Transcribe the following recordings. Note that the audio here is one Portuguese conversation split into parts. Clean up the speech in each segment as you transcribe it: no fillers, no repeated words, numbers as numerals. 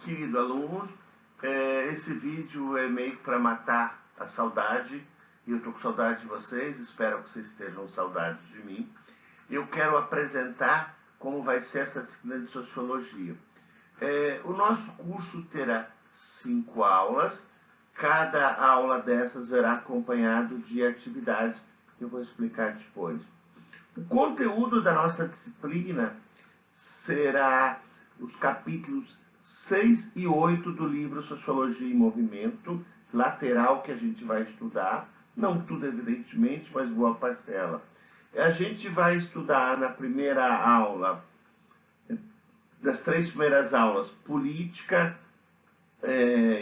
Querido alunos, esse vídeo é meio para matar a saudade, e eu estou com saudade de vocês, espero que vocês estejam com saudade de mim. Eu quero apresentar como vai ser essa disciplina de Sociologia. O nosso curso terá 5 aulas, cada aula dessas será acompanhado de atividades que eu vou explicar depois. O conteúdo da nossa disciplina será os capítulos 6 e 8 do livro Sociologia em Movimento, lateral, que a gente vai estudar, não tudo evidentemente, mas boa parcela. A gente vai estudar na primeira aula, das 3 primeiras aulas, política,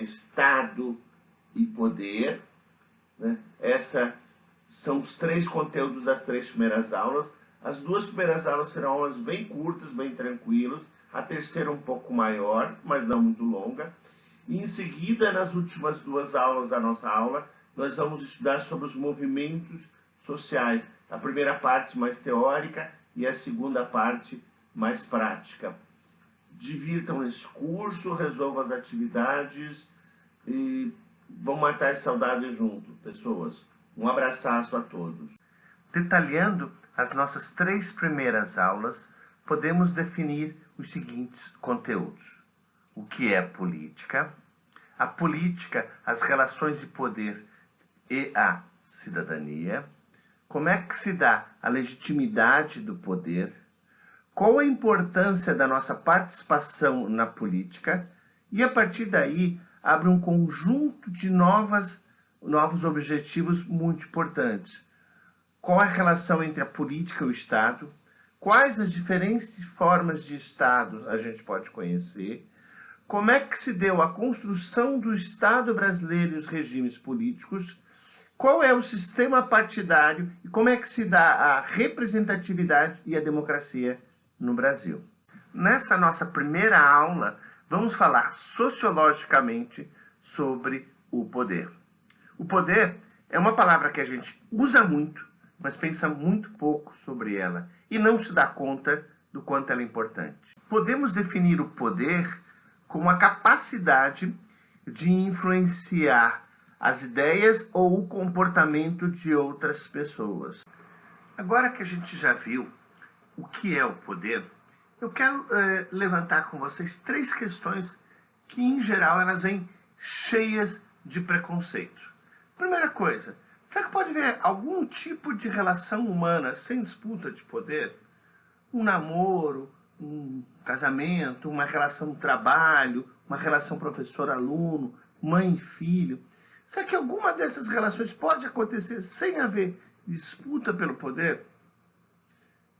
Estado e poder, né? Esses são os 3 conteúdos das 3 primeiras aulas. As 2 primeiras aulas serão aulas bem curtas, bem tranquilas. A terceira um pouco maior, mas não muito longa. E em seguida, nas últimas 2 aulas da nossa aula, nós vamos estudar sobre os movimentos sociais. A primeira parte mais teórica e a segunda parte mais prática. Divirtam esse curso, resolvam as atividades e vão matar a saudade junto, pessoas. Um abraço a todos. Detalhando as nossas 3 primeiras aulas, podemos definir os seguintes conteúdos. O que é política? A política, as relações de poder e a cidadania. Como é que se dá a legitimidade do poder? Qual a importância da nossa participação na política? E a partir daí, abre um conjunto de novos objetivos muito importantes. Qual é a relação entre a política e o Estado? Quais as diferentes formas de Estado a gente pode conhecer? Como é que se deu a construção do Estado brasileiro e os regimes políticos? Qual é o sistema partidário e como é que se dá a representatividade e a democracia no Brasil? Nessa nossa primeira aula, vamos falar sociologicamente sobre o poder. O poder é uma palavra que a gente usa muito, mas pensa muito pouco sobre ela e não se dá conta do quanto ela é importante. Podemos definir o poder como a capacidade de influenciar as ideias ou o comportamento de outras pessoas. Agora que a gente já viu o que é o poder, eu quero levantar com vocês 3 questões que, em geral, elas vêm cheias de preconceito. Primeira coisa, será que pode haver algum tipo de relação humana sem disputa de poder? Um namoro, um casamento, uma relação de trabalho, uma relação professor-aluno, mãe-filho. Será que alguma dessas relações pode acontecer sem haver disputa pelo poder?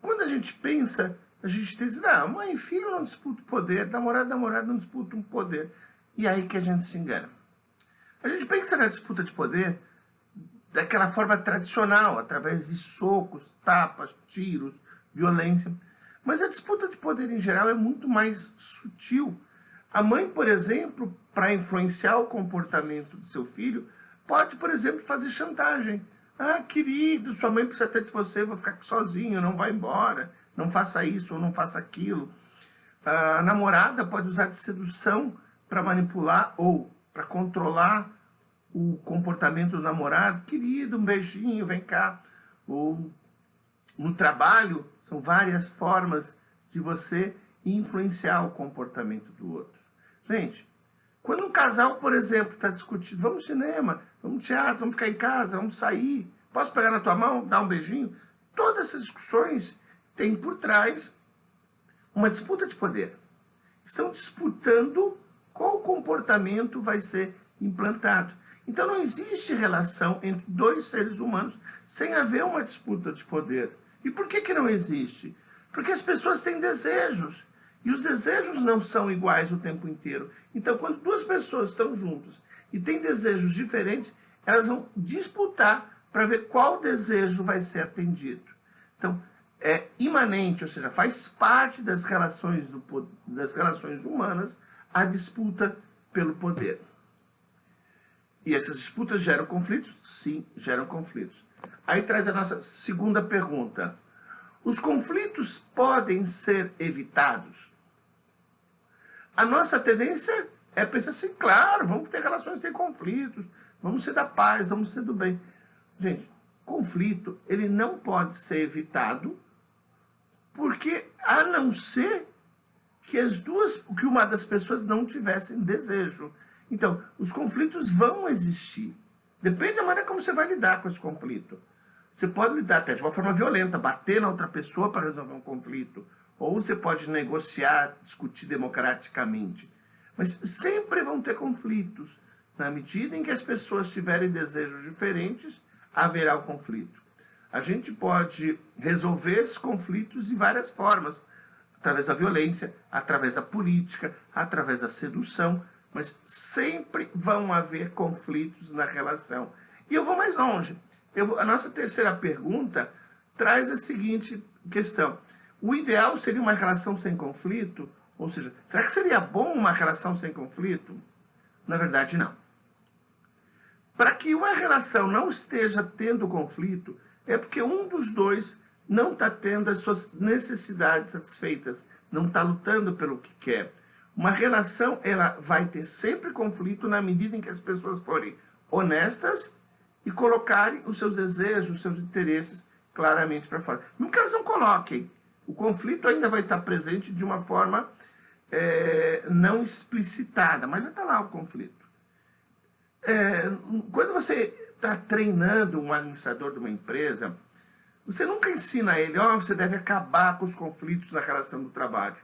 Quando a gente pensa, a gente diz, mãe e filho não disputam poder, namorado não disputam um poder. E aí que a gente se engana. A gente pensa na disputa de poder daquela forma tradicional, através de socos, tapas, tiros, violência. Mas a disputa de poder, em geral, é muito mais sutil. A mãe, por exemplo, para influenciar o comportamento do seu filho, pode, por exemplo, fazer chantagem. Querido, sua mãe precisa até de você, vou ficar sozinho, não vai embora, não faça isso ou não faça aquilo. A namorada pode usar de sedução para manipular ou para controlar o comportamento do namorado. Querido, um beijinho, vem cá. Ou no trabalho, são várias formas de você influenciar o comportamento do outro. Gente, quando um casal, por exemplo, está discutindo, vamos ao cinema, vamos ao teatro, vamos ficar em casa, vamos sair, posso pegar na tua mão, dar um beijinho? Todas essas discussões têm por trás uma disputa de poder. Estão disputando qual comportamento vai ser implantado. Então não existe relação entre 2 seres humanos sem haver uma disputa de poder. E por que não existe? Porque as pessoas têm desejos. E os desejos não são iguais o tempo inteiro. Então, quando 2 pessoas estão juntas e têm desejos diferentes, elas vão disputar para ver qual desejo vai ser atendido. Então, é imanente, ou seja, faz parte das relações humanas a disputa pelo poder. E essas disputas geram conflitos? Sim, geram conflitos. Aí traz a nossa segunda pergunta. Os conflitos podem ser evitados? A nossa tendência é pensar assim, claro, vamos ter relações sem conflitos, vamos ser da paz, vamos ser do bem. Gente, conflito, ele não pode ser evitado, porque a não ser que uma das pessoas não tivessem desejo. Então, os conflitos vão existir. Depende da maneira como você vai lidar com esse conflito. Você pode lidar até de uma forma violenta, bater na outra pessoa para resolver um conflito. Ou você pode negociar, discutir democraticamente. Mas sempre vão ter conflitos. Na medida em que as pessoas tiverem desejos diferentes, haverá o conflito. A gente pode resolver esses conflitos de várias formas. Através da violência, através da política, através da sedução. Mas sempre vão haver conflitos na relação. E eu vou mais longe. A nossa terceira pergunta traz a seguinte questão. O ideal seria uma relação sem conflito? Ou seja, será que seria bom uma relação sem conflito? Na verdade, não. Para que uma relação não esteja tendo conflito, é porque um dos dois não está tendo as suas necessidades satisfeitas, não está lutando pelo que quer. Uma relação, ela vai ter sempre conflito na medida em que as pessoas forem honestas e colocarem os seus desejos, os seus interesses claramente para fora. Mesmo que elas não coloquem, o conflito ainda vai estar presente de uma forma não explicitada, mas vai estar lá o conflito. Quando você está treinando um administrador de uma empresa, você nunca ensina a ele, você deve acabar com os conflitos na relação do trabalho.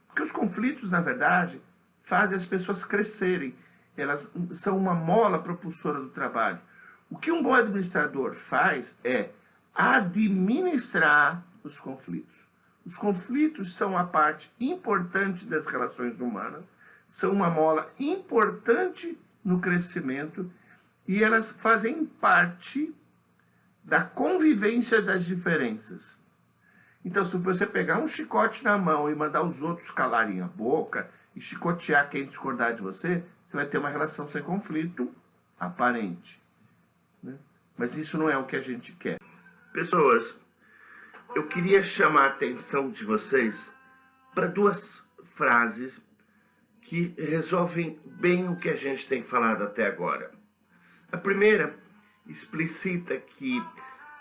Porque os conflitos, na verdade, fazem as pessoas crescerem. Elas são uma mola propulsora do trabalho. O que um bom administrador faz é administrar os conflitos. Os conflitos são a parte importante das relações humanas, são uma mola importante no crescimento e elas fazem parte da convivência das diferenças. Então, se você pegar um chicote na mão e mandar os outros calarem a boca e chicotear quem discordar de você, você vai ter uma relação sem conflito aparente. Né? Mas isso não é o que a gente quer. Pessoas, eu queria chamar a atenção de vocês para duas frases que resolvem bem o que a gente tem falado até agora. A primeira explicita que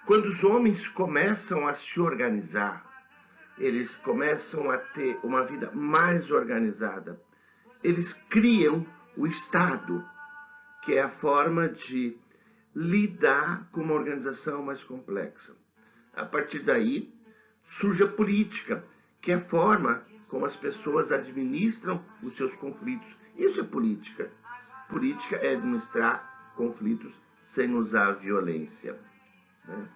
quando os homens começam a se organizar, eles começam a ter uma vida mais organizada. Eles criam o Estado, que é a forma de lidar com uma organização mais complexa. A partir daí, surge a política, que é a forma como as pessoas administram os seus conflitos. Isso é política. Política é administrar conflitos sem usar a violência. Né?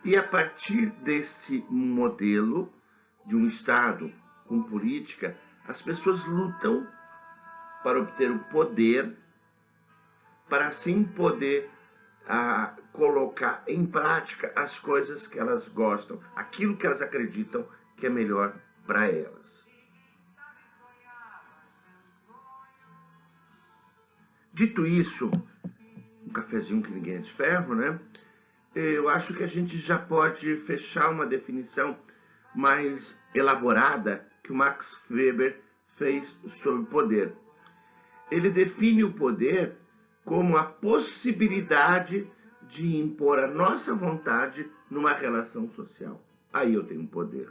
E a partir desse modelo de um Estado com política, as pessoas lutam para obter o poder, para assim poder colocar em prática as coisas que elas gostam, aquilo que elas acreditam que é melhor para elas. Dito isso, um cafezinho que ninguém é de ferro, né? Eu acho que a gente já pode fechar uma definição mais elaborada que o Max Weber fez sobre o poder. Ele define o poder como a possibilidade de impor a nossa vontade numa relação social. Aí eu tenho poder.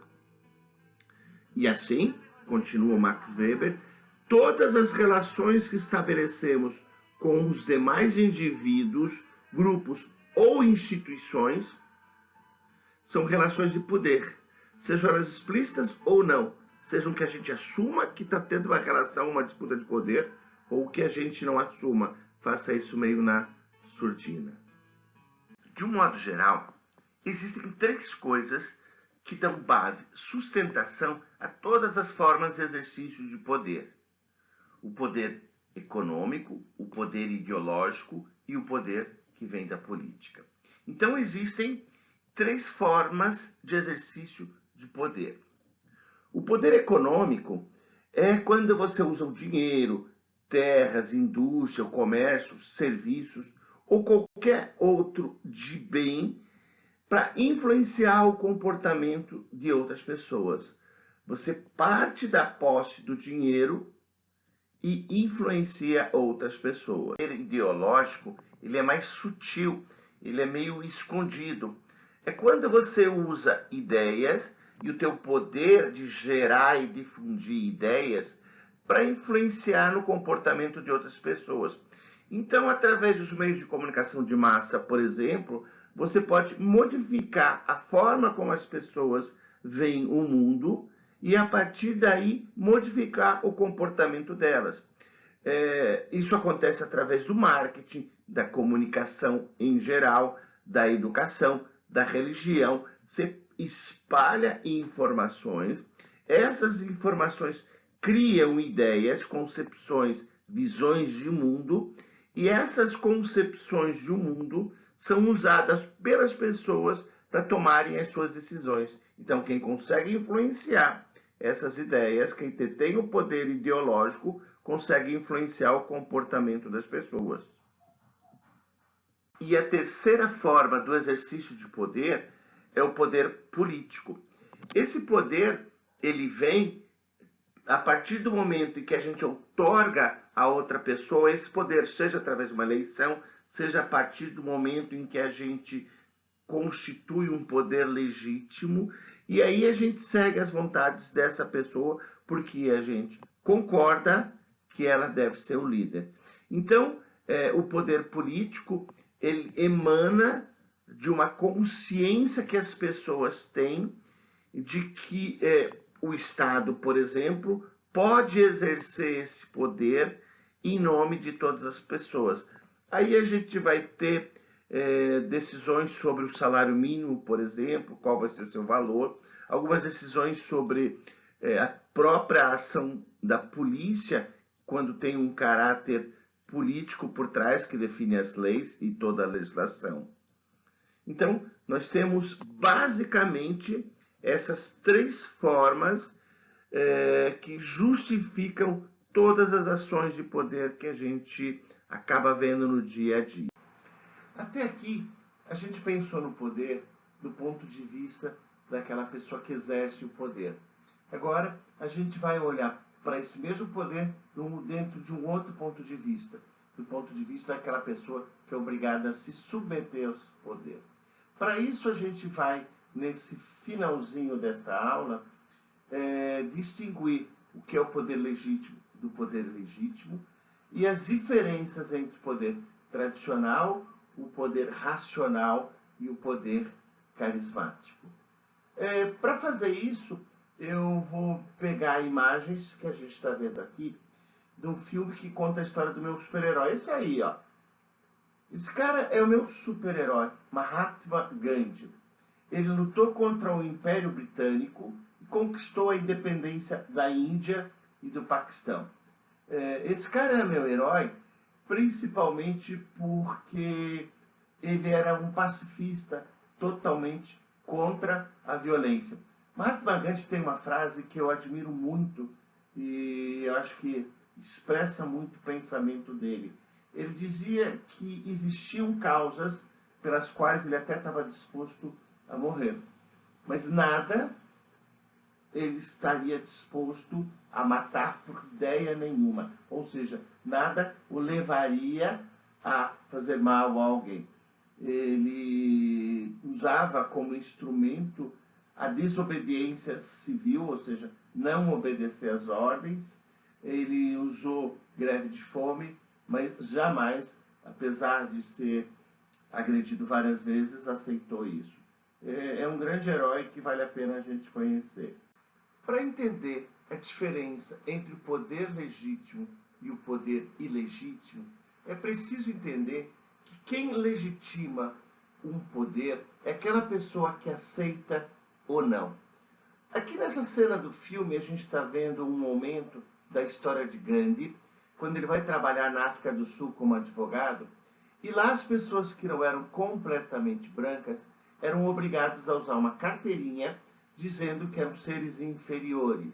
E assim, continua Max Weber, todas as relações que estabelecemos com os demais indivíduos, grupos ou instituições são relações de poder, sejam elas explícitas ou não, sejam que a gente assuma que está tendo uma relação, uma disputa de poder, ou que a gente não assuma, faça isso meio na surdina. De um modo geral, existem três coisas que dão base, sustentação a todas as formas de exercício de poder. O poder econômico, o poder ideológico e o poder que vem da política. Então existem três formas de exercício de poder. O poder econômico é quando você usa o dinheiro, terras, indústria, o comércio, serviços ou qualquer outro de bem para influenciar o comportamento de outras pessoas. Você parte da posse do dinheiro e influencia outras pessoas. O poder ideológico, ele é mais sutil, ele é meio escondido. É quando você usa ideias e o teu poder de gerar e difundir ideias para influenciar no comportamento de outras pessoas. Então, através dos meios de comunicação de massa, por exemplo, você pode modificar a forma como as pessoas veem o mundo e, a partir daí, modificar o comportamento delas. Isso acontece através do marketing, da comunicação em geral, da educação, da religião. Você espalha informações, essas informações criam ideias, concepções, visões de mundo, e essas concepções de mundo são usadas pelas pessoas para tomarem as suas decisões. Então, quem consegue influenciar essas ideias, quem tem o poder ideológico, consegue influenciar o comportamento das pessoas. E a terceira forma do exercício de poder é o poder político. Esse poder, ele vem a partir do momento em que a gente outorga a outra pessoa esse poder, seja através de uma eleição, seja a partir do momento em que a gente constitui um poder legítimo, e aí a gente segue as vontades dessa pessoa, porque a gente concorda que ela deve ser o líder. Então, o poder político, ele emana de uma consciência que as pessoas têm de que o Estado, por exemplo, pode exercer esse poder em nome de todas as pessoas. Aí a gente vai ter decisões sobre o salário mínimo, por exemplo, qual vai ser seu valor, algumas decisões sobre a própria ação da polícia, quando tem um caráter político por trás que define as leis e toda a legislação. Então, nós temos basicamente essas três formas que justificam todas as ações de poder que a gente acaba vendo no dia a dia. Até aqui, a gente pensou no poder do ponto de vista daquela pessoa que exerce o poder. Agora, a gente vai olhar para esse mesmo poder dentro de um outro ponto de vista, do ponto de vista daquela pessoa que é obrigada a se submeter ao poder. Para isso, a gente vai, nesse finalzinho desta aula, distinguir o que é o poder legítimo do poder ilegítimo e as diferenças entre o poder tradicional, o poder racional e o poder carismático. Para fazer isso, eu vou pegar imagens que a gente está vendo aqui de um filme que conta a história do meu super-herói. Esse aí, ó. Esse cara é o meu super-herói, Mahatma Gandhi. Ele lutou contra o Império Britânico e conquistou a independência da Índia e do Paquistão. Esse cara é meu herói principalmente porque ele era um pacifista totalmente contra a violência. Mahatma Gandhi tem uma frase que eu admiro muito e eu acho que expressa muito o pensamento dele. Ele dizia que existiam causas pelas quais ele até estava disposto a morrer, mas nada ele estaria disposto a matar por ideia nenhuma. Ou seja, nada o levaria a fazer mal a alguém. Ele usava como instrumento a desobediência civil, ou seja, não obedecer às ordens. Ele usou greve de fome, mas jamais, apesar de ser agredido várias vezes, aceitou isso. É um grande herói que vale a pena a gente conhecer. Para entender a diferença entre o poder legítimo e o poder ilegítimo, é preciso entender que quem legitima um poder é aquela pessoa que aceita ou não. Aqui nessa cena do filme a gente está vendo um momento da história de Gandhi, quando ele vai trabalhar na África do Sul como advogado, e lá as pessoas que não eram completamente brancas eram obrigadas a usar uma carteirinha dizendo que eram seres inferiores.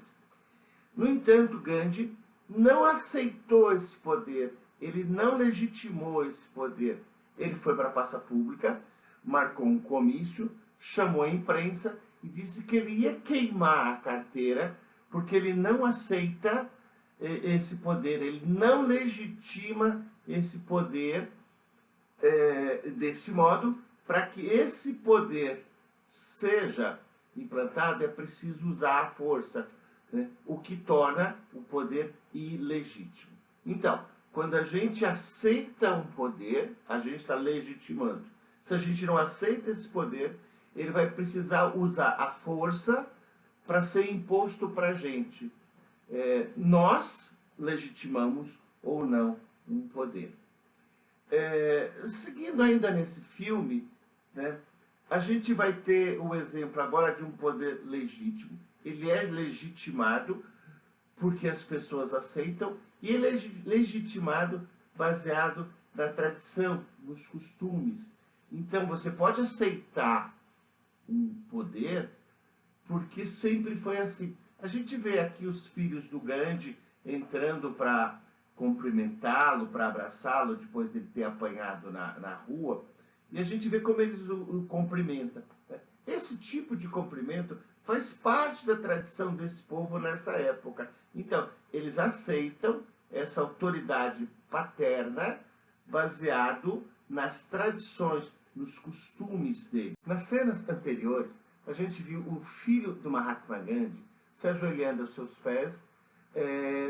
No entanto, Gandhi não aceitou esse poder, ele não legitimou esse poder. Ele foi para a praça pública, marcou um comício, chamou a imprensa e disse que ele ia queimar a carteira porque ele não aceita esse poder, ele não legitima esse poder desse modo. Para que esse poder seja implantado, é preciso usar a força, né? O que torna o poder ilegítimo. Então, quando a gente aceita um poder, a gente está legitimando. Se a gente não aceita esse poder, ele vai precisar usar a força para ser imposto para a gente. Nós legitimamos ou não um poder. Seguindo ainda nesse filme, né, a gente vai ter o exemplo agora de um poder legítimo. Ele é legitimado porque as pessoas aceitam, e ele é legitimado baseado na tradição, nos costumes. Então, você pode aceitar um poder porque sempre foi assim. A gente vê aqui os filhos do Gandhi entrando para cumprimentá-lo, para abraçá-lo, depois dele ter apanhado na rua, e a gente vê como eles o cumprimentam. Esse tipo de cumprimento faz parte da tradição desse povo nessa época. Então, eles aceitam essa autoridade paterna baseado nas tradições, nos costumes dele. Nas cenas anteriores, a gente viu o filho do Mahatma Gandhi se ajoelhando aos seus pés,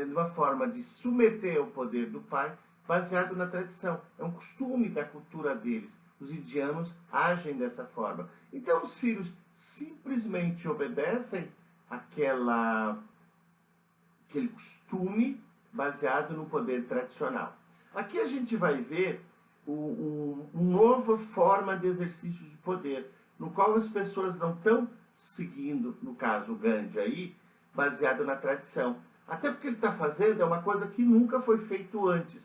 numa forma de submeter ao poder do pai, baseado na tradição. É um costume da cultura deles. Os indianos agem dessa forma. Então, os filhos simplesmente obedecem aquele costume baseado no poder tradicional. Aqui a gente vai ver uma nova forma de exercício de poder, no qual as pessoas não estão seguindo, no caso, o Gandhi aí, baseado na tradição. Até porque ele está fazendo uma coisa que nunca foi feito antes.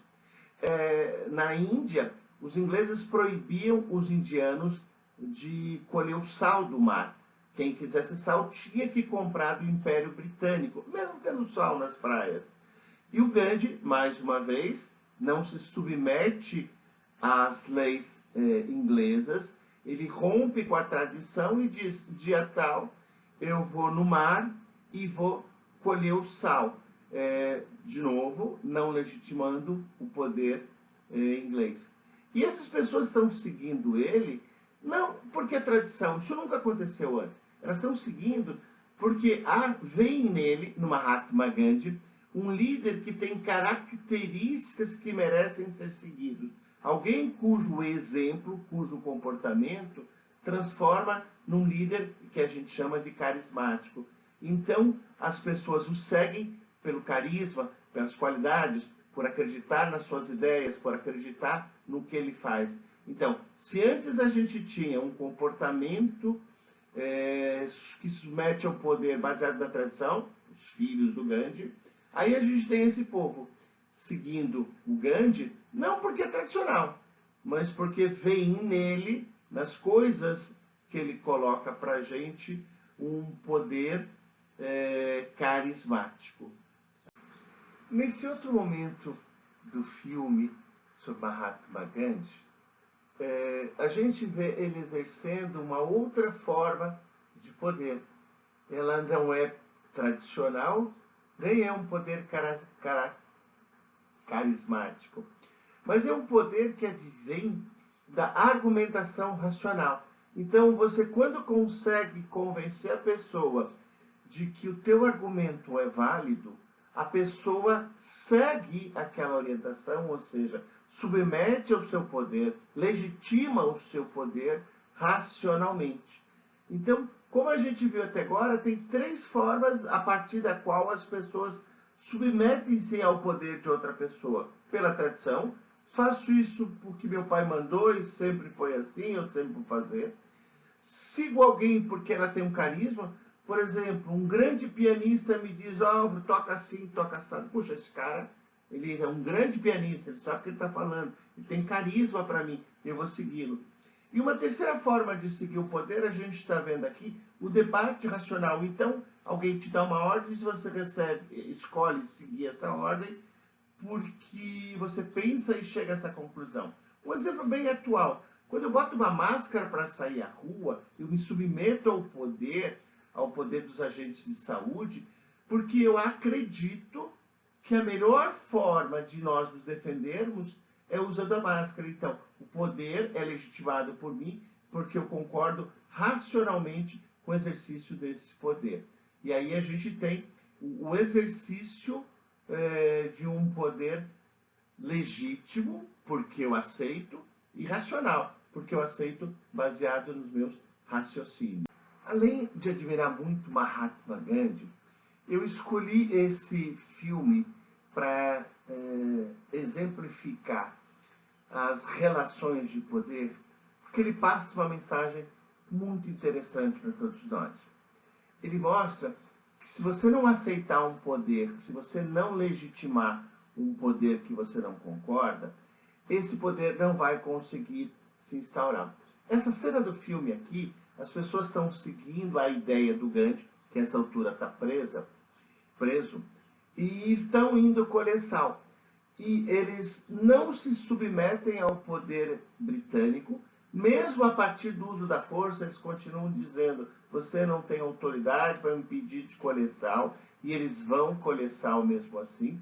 Na Índia, os ingleses proibiam os indianos de colher o sal do mar. Quem quisesse sal tinha que comprar do Império Britânico, mesmo tendo sal nas praias. E o Gandhi, mais uma vez, não se submete às leis inglesas. Ele rompe com a tradição e diz: dia tal, eu vou no mar e vou colher o sal. De novo, não legitimando o poder inglês. E essas pessoas estão seguindo ele, não porque é tradição, isso nunca aconteceu antes. Elas estão seguindo porque vem nele, no Mahatma Gandhi, um líder que tem características que merecem ser seguidos. Alguém cujo exemplo, cujo comportamento, transforma num líder que a gente chama de carismático. Então, as pessoas o seguem pelo carisma, pelas qualidades, por acreditar nas suas ideias, por acreditar no que ele faz. Então, se antes a gente tinha um comportamento que submete ao poder baseado na tradição, os filhos do Gandhi, aí a gente tem esse povo seguindo o Gandhi, não porque é tradicional, mas porque vem nele, nas coisas que ele coloca para a gente, um poder carismático. Nesse outro momento do filme sobre Mahatma Gandhi, a gente vê ele exercendo uma outra forma de poder. Ela não é tradicional, nem é um poder carismático, mas é um poder que advém da argumentação racional. Então, você, quando consegue convencer a pessoa de que o teu argumento é válido, a pessoa segue aquela orientação, ou seja, submete ao seu poder, legitima o seu poder racionalmente. Então, como a gente viu até agora, tem 3 formas a partir da qual as pessoas submetem-se ao poder de outra pessoa. Pela tradição, faço isso porque meu pai mandou e sempre foi assim, eu sempre vou fazer. Sigo alguém porque ela tem um carisma. Por exemplo, um grande pianista me diz: Álvaro, toca assim, toca assim. Puxa, esse cara, ele é um grande pianista, ele sabe o que ele está falando, ele tem carisma para mim, eu vou segui-lo. E uma terceira forma de seguir o poder, a gente está vendo aqui, o debate racional. Então, alguém te dá uma ordem, se você escolhe seguir essa ordem, porque você pensa e chega a essa conclusão. Um exemplo bem atual: quando eu boto uma máscara para sair à rua, eu me submeto ao poder dos agentes de saúde, porque eu acredito que a melhor forma de nós nos defendermos é usando a máscara. Então, o poder é legitimado por mim porque eu concordo racionalmente com o exercício desse poder. E aí a gente tem o exercício de um poder legítimo, porque eu aceito, e racional, porque eu aceito baseado nos meus raciocínios. Além de admirar muito Mahatma Gandhi, eu escolhi esse filme para exemplificar as relações de poder, porque ele passa uma mensagem muito interessante para todos nós. Ele mostra que se você não aceitar um poder, se você não legitimar um poder que você não concorda, esse poder não vai conseguir se instaurar. Essa cena do filme aqui, as pessoas estão seguindo a ideia do Gandhi, que a essa altura está preso, e estão indo colher sal. E eles não se submetem ao poder britânico, mesmo a partir do uso da força, eles continuam dizendo: você não tem autoridade para me impedir de colher sal, e eles vão colher sal mesmo assim.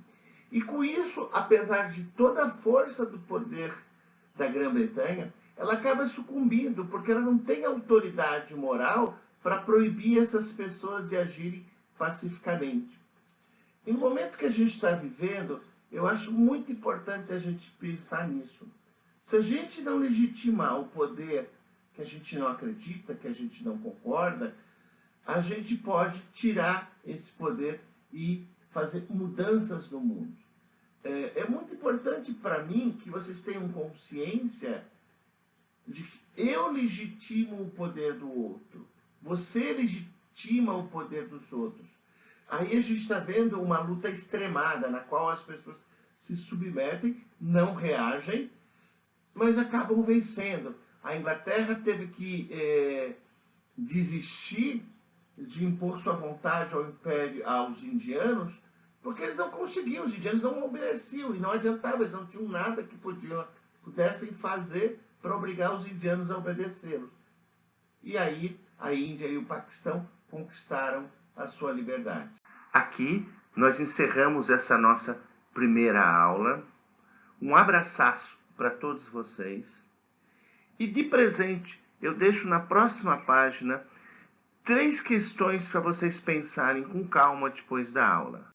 E com isso, apesar de toda a força do poder da Grã-Bretanha, ela acaba sucumbindo, porque ela não tem autoridade moral para proibir essas pessoas de agirem pacificamente. E no momento que a gente está vivendo, eu acho muito importante a gente pensar nisso. Se a gente não legitimar o poder que a gente não acredita, que a gente não concorda, a gente pode tirar esse poder e fazer mudanças no mundo. É muito importante para mim que vocês tenham consciência de que eu legitimo o poder do outro, você legitima o poder dos outros. Aí a gente está vendo uma luta extremada, na qual as pessoas se submetem, não reagem, mas acabam vencendo. A Inglaterra teve que desistir de impor sua vontade ao império, aos indianos, porque eles não conseguiam, os indianos não obedeciam, e não adiantava, eles não tinham nada que pudessem fazer para obrigar os indianos a obedecê-los. E aí a Índia e o Paquistão conquistaram a sua liberdade. Aqui nós encerramos essa nossa primeira aula. Um abraçaço para todos vocês. E de presente, eu deixo na próxima página 3 questões para vocês pensarem com calma depois da aula.